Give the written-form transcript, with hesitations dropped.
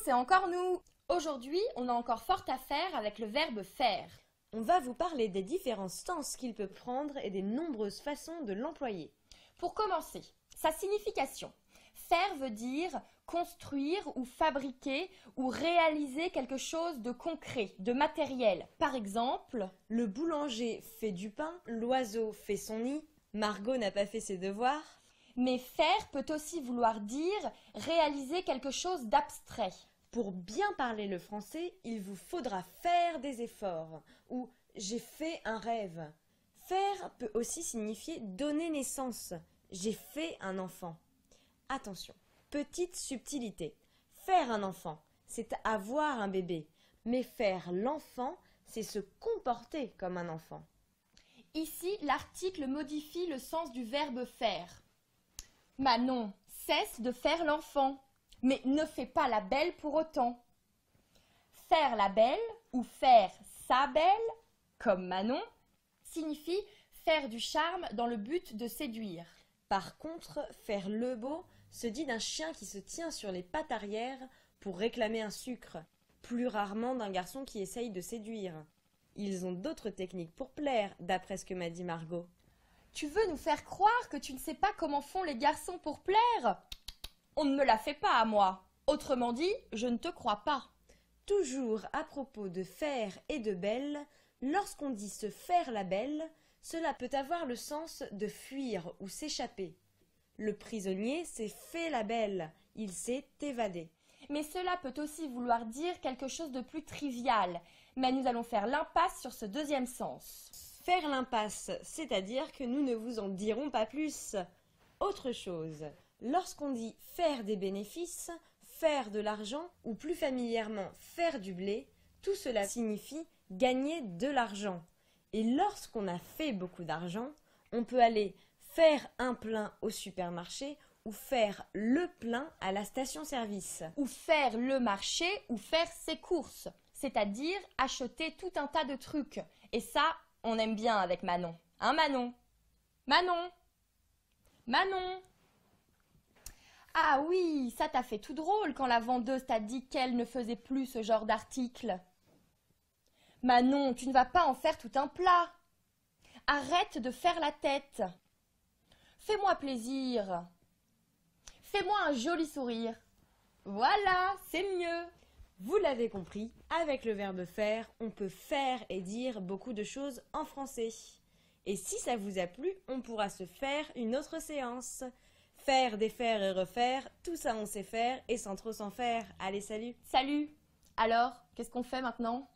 c'est encore nous. Aujourd'hui, on a encore fort à faire avec le verbe faire. On va vous parler des différents sens qu'il peut prendre et des nombreuses façons de l'employer. Pour commencer, sa signification. Faire veut dire construire ou fabriquer ou réaliser quelque chose de concret, de matériel. Par exemple, le boulanger fait du pain, l'oiseau fait son nid, Margot n'a pas fait ses devoirs. Mais faire peut aussi vouloir dire réaliser quelque chose d'abstrait. Pour bien parler le français, il vous faudra faire des efforts ou j'ai fait un rêve. Faire peut aussi signifier donner naissance. J'ai fait un enfant. Attention, petite subtilité. Faire un enfant, c'est avoir un bébé. Mais faire l'enfant, c'est se comporter comme un enfant. Ici, l'article modifie le sens du verbe faire. Manon, cesse de faire l'enfant, mais ne fais pas la belle pour autant. Faire la belle ou faire sa belle, comme Manon, signifie faire du charme dans le but de séduire. Par contre, faire le beau se dit d'un chien qui se tient sur les pattes arrière pour réclamer un sucre, plus rarement d'un garçon qui essaye de séduire. Ils ont d'autres techniques pour plaire, d'après ce que m'a dit Margot. Tu veux nous faire croire que tu ne sais pas comment font les garçons pour plaire? On ne me la fait pas à moi. Autrement dit, je ne te crois pas. Toujours à propos de faire et de belle, lorsqu'on dit se faire la belle, cela peut avoir le sens de fuir ou s'échapper. Le prisonnier s'est fait la belle, il s'est évadé. Mais cela peut aussi vouloir dire quelque chose de plus trivial. Mais nous allons faire l'impasse sur ce deuxième sens. Faire l'impasse, c'est-à-dire que nous ne vous en dirons pas plus. Autre chose, lorsqu'on dit faire des bénéfices, faire de l'argent ou plus familièrement faire du blé, tout cela signifie gagner de l'argent. Et lorsqu'on a fait beaucoup d'argent, on peut aller faire un plein au supermarché ou faire le plein à la station-service. Ou faire le marché ou faire ses courses, c'est-à-dire acheter tout un tas de trucs. Et ça, on aime bien avec Manon. Hein, Manon? Manon? Manon? Ah oui, ça t'a fait tout drôle quand la vendeuse t'a dit qu'elle ne faisait plus ce genre d'article. Manon, tu ne vas pas en faire tout un plat. Arrête de faire la tête. Fais-moi plaisir. Fais-moi un joli sourire. Voilà, c'est mieux. Vous l'avez compris, avec le verbe faire, on peut faire et dire beaucoup de choses en français. Et si ça vous a plu, on pourra se faire une autre séance. Faire, défaire et refaire, tout ça on sait faire et sans trop s'en faire. Allez, salut! Salut. Alors, qu'est-ce qu'on fait maintenant?